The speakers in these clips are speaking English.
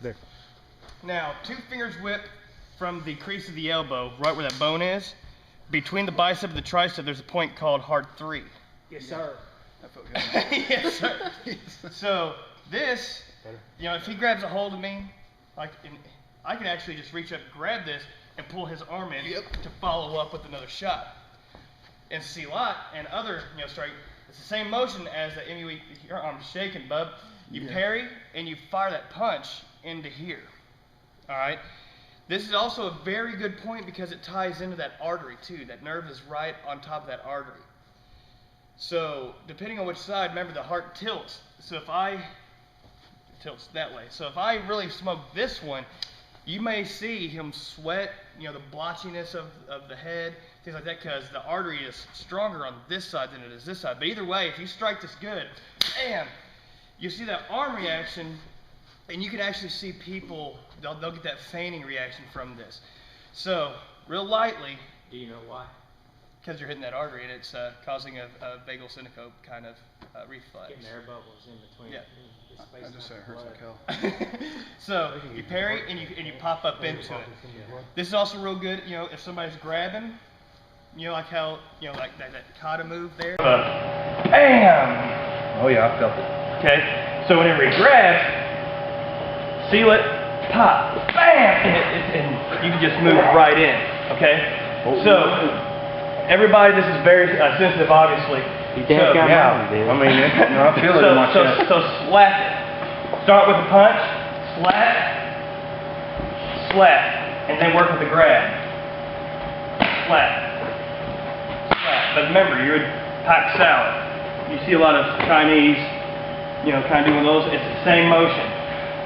There. Now, 2 fingers whip from the crease of the elbow, right where that bone is. Between the bicep and the tricep, there's a point called hard 3. Yes, sir. That felt good. Yes, sir. So this, you know, if he grabs a hold of me, like, I can actually just reach up, grab this, and pull his arm in to follow up with another shot. And Silat and other, you know, strike, it's the same motion as the MUE. Your arm's shaking, bub. You parry and you fire that punch into here. All right. This is also a very good point because it ties into that artery too. That nerve is right on top of that artery. So depending on which side, remember the heart tilts. So if it tilts that way. So if I really smoke this one, you may see him sweat, you know, the blotchiness of the head, things like that, because the artery is stronger on this side than it is this side. But either way, if you strike this good, bam, you see that arm reaction, and you can actually see people, they'll get that fainting reaction from this. So, real lightly. Do you know why? Because you're hitting that artery, and it's causing a vagal syncope kind of reflex. Getting air bubbles in between. Yeah. I just say it hurts like hell. So, you parry, and you pop up into it. This is also real good, you know, if somebody's grabbing, you know, like how, you know, like that kata move there. Bam! Oh yeah, I felt it. Okay, so whenever he grabs, seal it, pop, bam, and you can just move right in, okay? So, everybody, this is very sensitive, obviously. Yeah, I mean, I feel it in my chest. So slap it. Start with a punch, slap, slap, and then work with the grab. Slap, slap. But remember, you're a packed salad. You see a lot of Chinese, you know, kind of doing those. It's the same motion.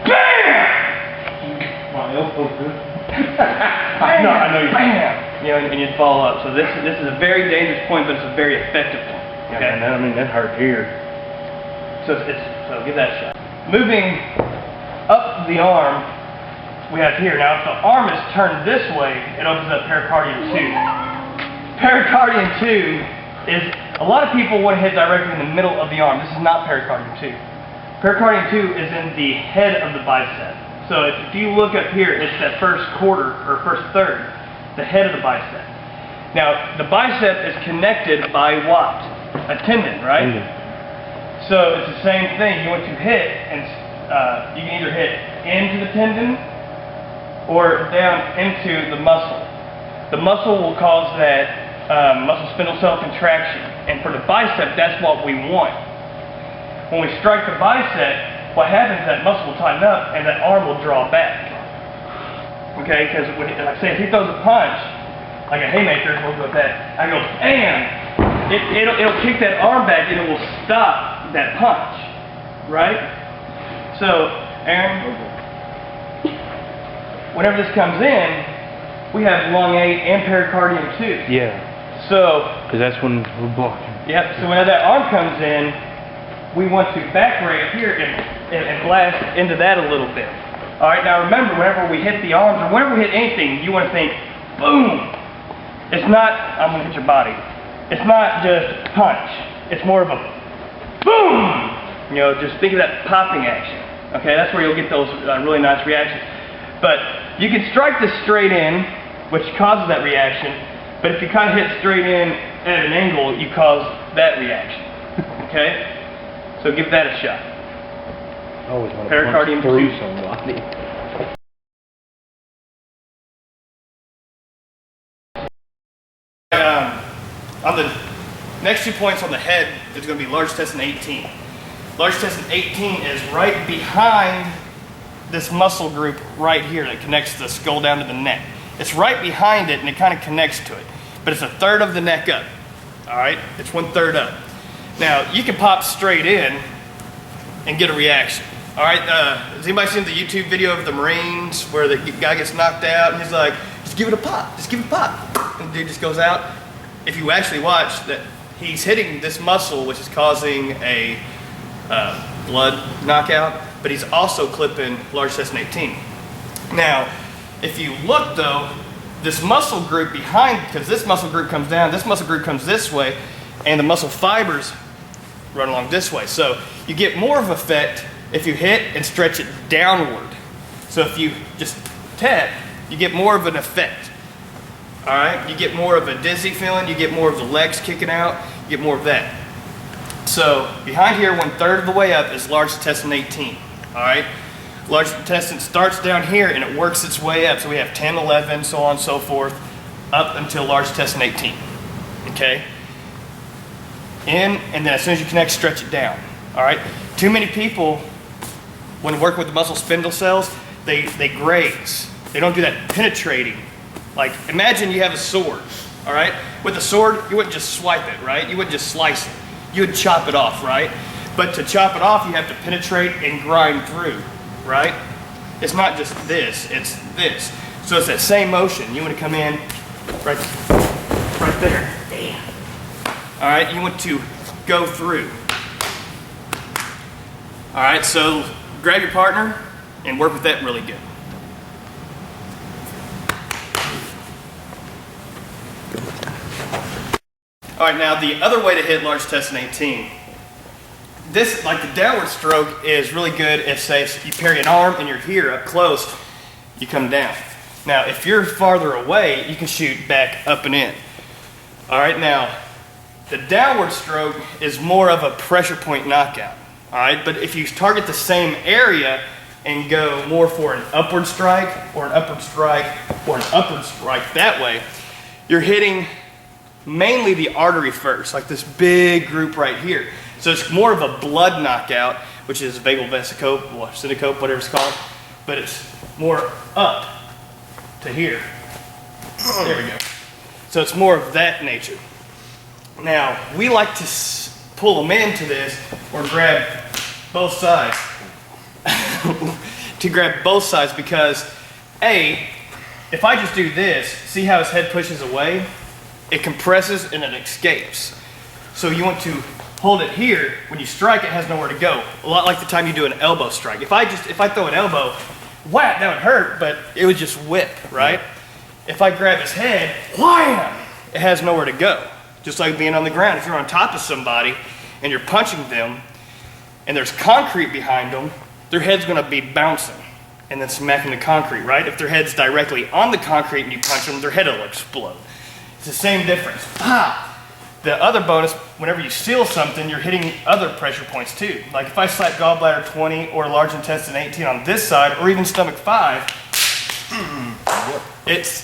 Bam! My elbow good. I know you. Bam! You know, and you follow up. So this is a very dangerous point, but it's a very effective one. Okay. Yeah, man, I mean that hurt here. So give that a shot. Moving up the arm, we have here. Now, if the arm is turned this way, it opens up pericardium 2. Pericardium 2 is, a lot of people want to hit directly in the middle of the arm. This is not pericardium 2. Pericardium 2 is in the head of the bicep. So if you look up here, it's that first quarter or first third, the head of the bicep. Now, the bicep is connected by what? A tendon, right? So it's the same thing. You want to hit, and you can either hit into the tendon or down into the muscle. The muscle will cause that muscle spindle cell contraction, and for the bicep, that's what we want. When we strike the bicep, what happens is that muscle will tighten up, and that arm will draw back. Okay, because like I say, if he throws a punch, like a haymaker, we'll go with that. I go, bam! It'll kick that arm back, and it will stop that punch, right? So, Aaron, whenever this comes in, we have lung 8 and pericardium 2. Yeah. So, because that's when we're blocking. Yep. So whenever that arm comes in, we want to back right here and blast into that a little bit. All right. Now remember, whenever we hit the arms or whenever we hit anything, you want to think, boom. It's not. I'm gonna hit your body. It's not just punch. It's more of a boom. You know, just think of that popping action. Okay, that's where you'll get those really nice reactions. But you can strike this straight in, which causes that reaction. But if you kind of hit straight in at an angle, you cause that reaction. Okay, so give that a shot. I always want to Pericardium punch through 2. somebody. On the next 2 points on the head, there's going to be large intestine 18. Large intestine 18 is right behind this muscle group right here that connects the skull down to the neck. It's right behind it, and it kind of connects to it. But it's a third of the neck up. All right? It's 1/3 up. Now, you can pop straight in and get a reaction. All right? Has anybody seen the YouTube video of the Marines where the guy gets knocked out, and he's like, just give it a pop. Just give it a pop. And the dude just goes out. If you actually watch that, he's hitting this muscle, which is causing a blood knockout, but he's also clipping large intestine 18. Now, if you look though, this muscle group behind, because this muscle group comes down, this muscle group comes this way, and the muscle fibers run along this way. So you get more of an effect if you hit and stretch it downward. So if you just tap, you get more of an effect. All right, you get more of a dizzy feeling, you get more of the legs kicking out, you get more of that. So behind here, 1/3 of the way up is large intestine 18. All right, large intestine starts down here and it works its way up. So we have 10, 11, so on and so forth, up until large intestine 18. Okay, in, and then as soon as you connect, stretch it down. All right, too many people, when working with the muscle spindle cells, they graze. They don't do that penetrating. Like, imagine you have a sword, all right? With a sword, you wouldn't just swipe it, right? You wouldn't just slice it. You would chop it off, right? But to chop it off, you have to penetrate and grind through, right? It's not just this, it's this. So it's that same motion. You want to come in right there. Damn. All right, you want to go through. All right, so grab your partner and work with that really good. All right, now the other way to hit large intestine 18, this, like the downward stroke, is really good if, say, you parry an arm and you're here up close, you come down. Now, if you're farther away, you can shoot back up and in. All right, now, the downward stroke is more of a pressure point knockout. All right, but if you target the same area and go more for an upward strike or an upward strike or an upward strike that way, you're hitting mainly the artery first, like this big group right here. So it's more of a blood knockout, which is vagal vesicope or syncope, whatever it's called, but it's more up to here. There we go. So it's more of that nature. Now, we like to pull them into this or grab both sides. To grab both sides because, A, if I just do this, see how his head pushes away? It compresses and it escapes. So you want to hold it here. When you strike, it has nowhere to go. A lot like the time you do an elbow strike. If I throw an elbow, whap, that would hurt, but it would just whip, right? If I grab his head, wham, it has nowhere to go. Just like being on the ground. If you're on top of somebody and you're punching them and there's concrete behind them, their head's gonna be bouncing and then smacking the concrete, right? If their head's directly on the concrete and you punch them, their head will explode. It's the same difference. Ah! The other bonus, whenever you seal something, you're hitting other pressure points too. Like if I slap gallbladder 20 or large intestine 18 on this side, or even stomach 5,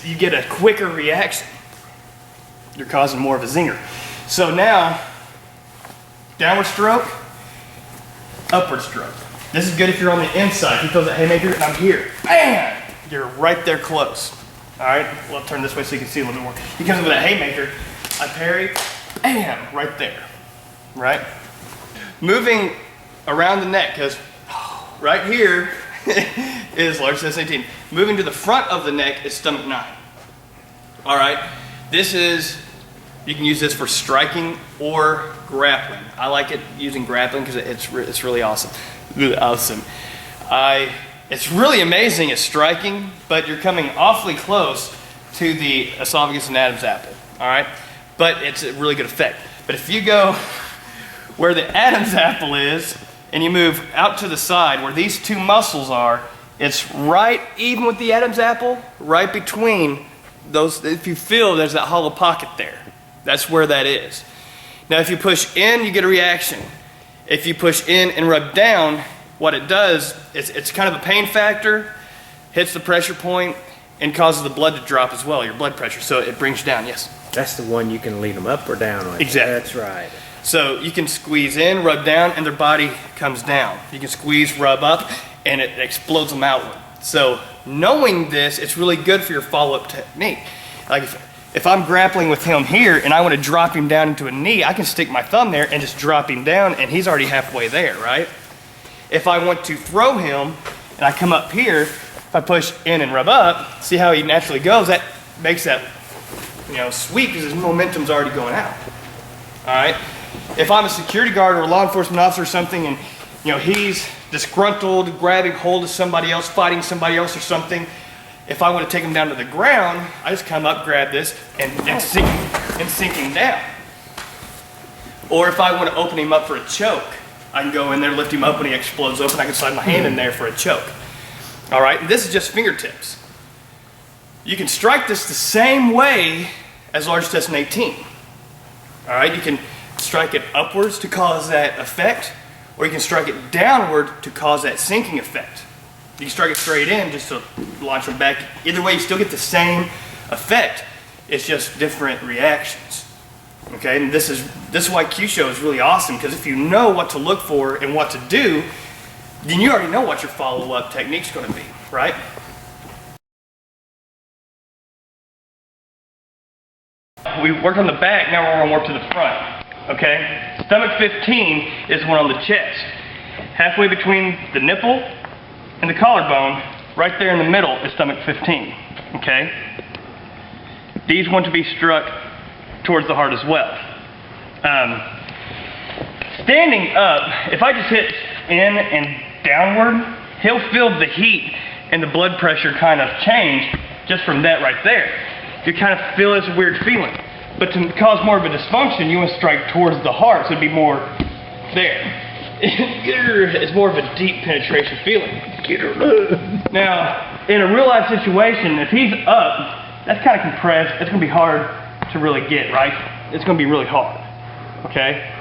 you get a quicker reaction. You're causing more of a zinger. So now, downward stroke, upward stroke. This is good if you're on the inside. He throws a haymaker and I'm here. Bam! You're right there close. All right, well, I'll turn this way so you can see a little bit more. He comes in with that haymaker, I parry, bam, right there, right? Moving around the neck, because right here is large intestine 18. Moving to the front of the neck is stomach 9. All right, this is, you can use this for striking or grappling. I like it using grappling because it's really awesome. Really awesome. It's really amazing at striking, but you're coming awfully close to the esophagus and Adam's apple, all right? But it's a really good effect. But if you go where the Adam's apple is, and you move out to the side where these two muscles are, it's right even with the Adam's apple, right between those. If you feel there's that hollow pocket there, that's where that is. Now if you push in, you get a reaction. If you push in and rub down, what it does is it's kind of a pain factor, hits the pressure point, and causes the blood to drop as well, your blood pressure, so it brings you down, yes? That's the one you can lead them up or down with. Exactly. That's right. So you can squeeze in, rub down, and their body comes down. You can squeeze, rub up, and it explodes them outward. So knowing this, it's really good for your follow-up technique. Like if I'm grappling with him here and I want to drop him down into a knee, I can stick my thumb there and just drop him down, and he's already halfway there, right? If I want to throw him and I come up here, if I push in and rub up, see how he naturally goes, that makes that, sweep because his momentum's already going out. All right? If I'm a security guard or a law enforcement officer or something and he's disgruntled, grabbing hold of somebody else, fighting somebody else or something, if I want to take him down to the ground, I just come up, grab this, and sink him down. Or if I want to open him up for a choke, I can go in there, lift him up, and he explodes open. I can slide my hand in there for a choke. All right, this is just fingertips. You can strike this the same way as large intestine 18. All right, you can strike it upwards to cause that effect, or you can strike it downward to cause that sinking effect. You can strike it straight in just to launch them back. Either way, you still get the same effect. It's just different reactions. Okay, and this is why Kyusho is really awesome, because if you know what to look for and what to do, then you already know what your follow-up technique's going to be, right? We worked on the back, now we're going to work to the front. Okay? Stomach 15 is one on the chest. Halfway between the nipple and the collarbone, right there in the middle is stomach 15. Okay? These want to be struck towards the heart as well. Standing up, if I just hit in and downward, he'll feel the heat and the blood pressure kind of change just from that right there. You kind of feel this weird feeling. But to cause more of a dysfunction, you want to strike towards the heart, so it'd be more there. It's more of a deep penetration feeling. Now, in a real life situation, if he's up, that's kind of compressed. It's going to be hard to really get, right? It's going to be really hard. Okay?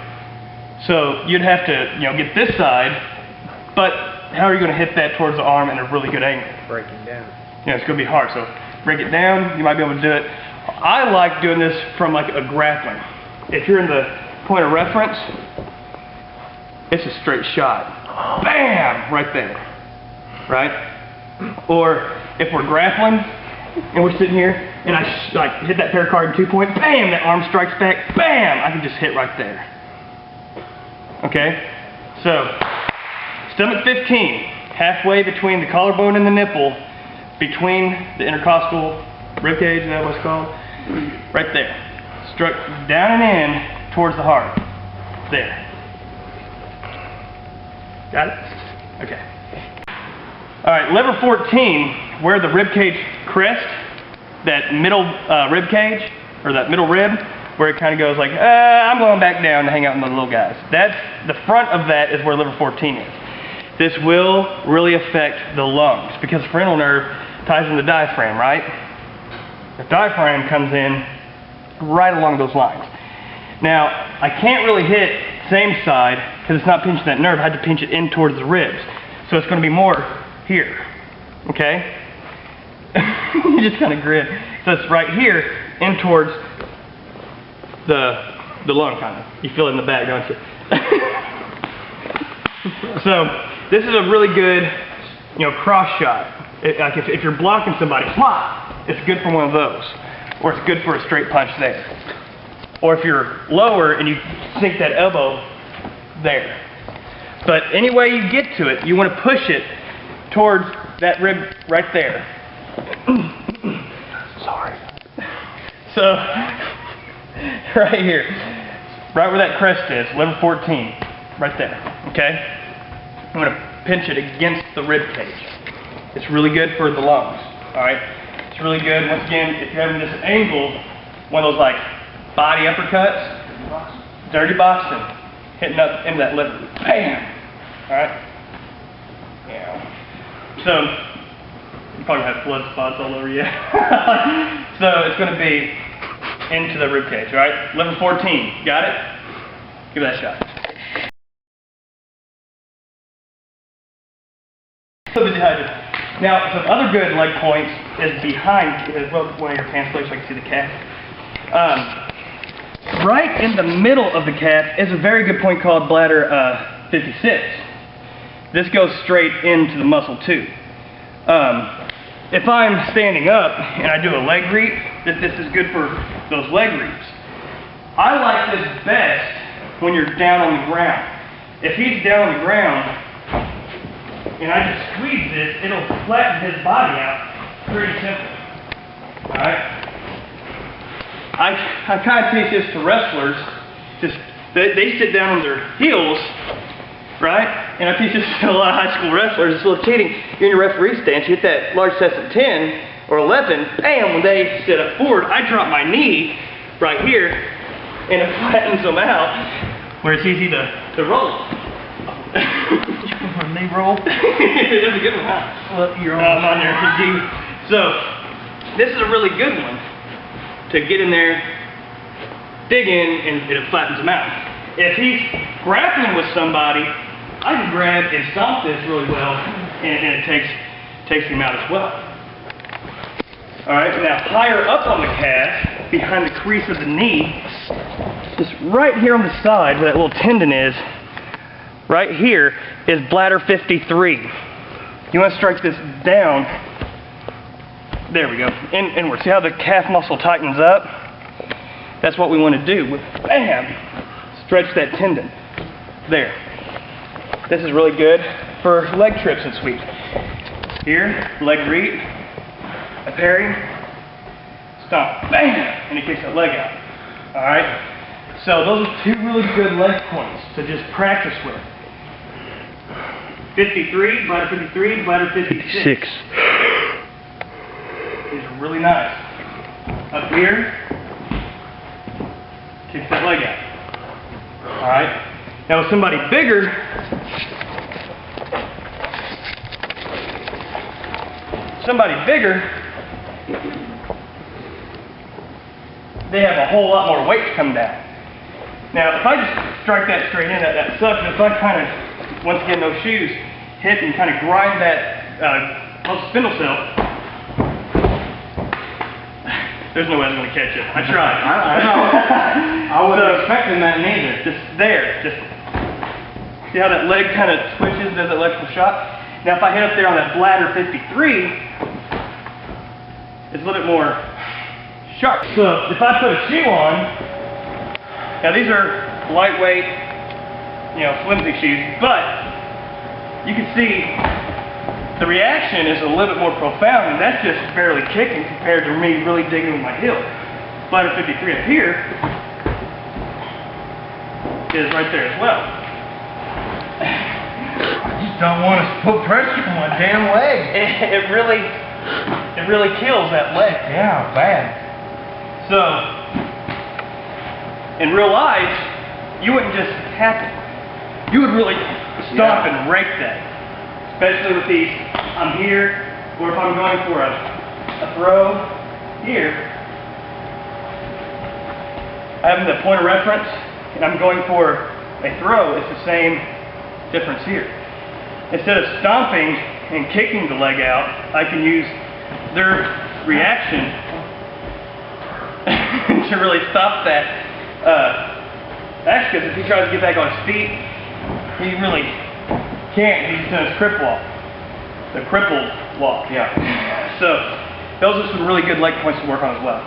So you'd have to, get this side, but how are you going to hit that towards the arm in a really good angle? Breaking down. Yeah, it's going to be hard. So break it down. You might be able to do it. I like doing this from like a grappling. If you're in the point of reference, it's a straight shot. Bam! Right there. Right? Or if we're grappling and we're sitting here and I hit that pericardium 2-point, bam! That arm strikes back, bam! I can just hit right there. Okay? So, stomach 15, halfway between the collarbone and the nipple, between the intercostal ribcage, is that what it's called? Right there. Struck down and in towards the heart. There. Got it? Okay. Alright, lever 14, where the ribcage crest, that middle ribcage, or that middle rib, where it kind of goes like, I'm going back down to hang out with the little guys. That's, the front of that is where lever 14 is. This will really affect the lungs, because the pharyngeal nerve ties in the diaphragm, right? The diaphragm comes in right along those lines. Now, I can't really hit same side because it's not pinching that nerve. I had to pinch it in towards the ribs. So it's going to be more here. Okay? You just kind of grin. So it's right here in towards the lung kind of. You feel it in the back, don't you? So this is a really good, cross shot. Like if you're blocking somebody, it's good for one of those. Or it's good for a straight punch there. Or if you're lower and you sink that elbow there. But any way you get to it, you want to push it towards that rib right there. Sorry. So, right here. Right where that crest is, lever 14. Right there. Okay? I'm going to pinch it against the rib cage. It's really good for the lungs. Alright? It's really good, once again, if you're having this angle, one of those like body uppercuts, dirty boxing, hitting up into that liver. Bam! Alright? Yeah. So, you probably have blood spots all over you. So, it's going to be into the rib cage, alright? Lever 14. Got it? Give it that shot. Now, some other good leg points is behind one of your pants legs so I can see the calf. Right in the middle of the calf is a very good point called bladder 56. This goes straight into the muscle too. If I'm standing up and I do a leg reap, this is good for those leg reaps. I like this best when you're down on the ground. If he's down on the ground, and I just squeeze this, it'll flatten his body out pretty simple. Alright? I kind of teach this to wrestlers. Just they sit down on their heels, right? And I teach this to a lot of high school wrestlers. It's a little cheating. You're in your referee stance, you hit that large test of 10 or 11, bam, when they sit up forward, I drop my knee right here, and it flattens them out, where it's easy to roll. Knee roll. That's a good one, huh? Well, you're on. I'm on there. So, this is a really good one to get in there, dig in, and it flattens him out. If he's grappling with somebody, I can grab and stomp this really well, and it takes him out as well. All right, now higher up on the calf, behind the crease of the knee, just right here on the side where that little tendon is, right here is bladder 53. You want to strike this down. There we go. Inward. See how the calf muscle tightens up? That's what we want to do. Bam! Stretch that tendon. There. This is really good for leg trips and sweeps. Here, leg read, a parry, stomp. Bam! And he kicks that leg out. Alright? So those are two really good leg points to just practice with. 53, bladder 53, bladder 56. These are really nice. Up here, kicks that leg out. Alright? Now with somebody bigger, they have a whole lot more weight to come down. Now if I just strike that straight in, that sucks. If I kind of, once again, no shoes, hit and kind of grind that spindle cell, there's no way I'm going to catch it. I tried. I know. I wasn't expecting that neither. Just there. Just see how that leg kind of twitches, does that electrical shock? Now if I hit up there on that bladder 53, it's a little bit more sharp. So if I put a shoe on, now these are lightweight, flimsy shoes, but you can see the reaction is a little bit more profound, and that's just barely kicking compared to me really digging with my heel. Bladder 53 up here is right there as well. I just don't want to put pressure on my damn leg. It really kills that leg. Yeah, bad. So, in real life, you wouldn't just tap it. You would really stomp and rake that. Especially with these, I'm here, or if I'm going for a throw here, I have the point of reference, and I'm going for a throw, it's the same difference here. Instead of stomping and kicking the leg out, I can use their reaction to really stop that. Actually, because if he tries to get back on his feet, he really can't. He's doing his crip walk. The crippled walk. Yeah. So those are some really good leg points to work on as well.